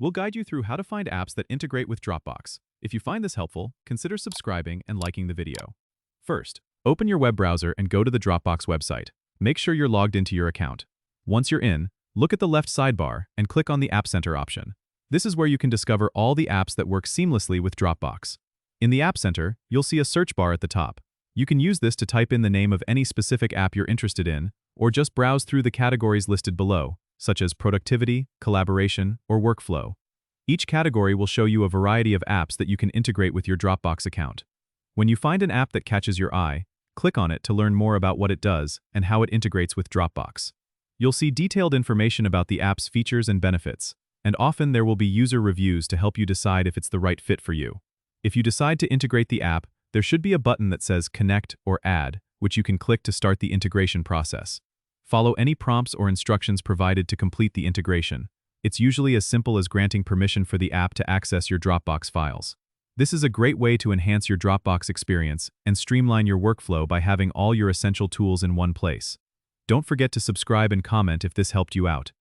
We'll guide you through how to find apps that integrate with Dropbox. If you find this helpful, consider subscribing and liking the video. First, open your web browser and go to the Dropbox website. Make sure you're logged into your account. Once you're in, look at the left sidebar and click on the App Center option. This is where you can discover all the apps that work seamlessly with Dropbox. In the App Center, you'll see a search bar at the top. You can use this to type in the name of any specific app you're interested in, or just browse through the categories listed below, such as productivity, collaboration, or workflow. Each category will show you a variety of apps that you can integrate with your Dropbox account. When you find an app that catches your eye, click on it to learn more about what it does and how it integrates with Dropbox. You'll see detailed information about the app's features and benefits, and often there will be user reviews to help you decide if it's the right fit for you. If you decide to integrate the app, there should be a button that says Connect or Add, which you can click to start the integration process. Follow any prompts or instructions provided to complete the integration. It's usually as simple as granting permission for the app to access your Dropbox files. This is a great way to enhance your Dropbox experience and streamline your workflow by having all your essential tools in one place. Don't forget to subscribe and comment if this helped you out.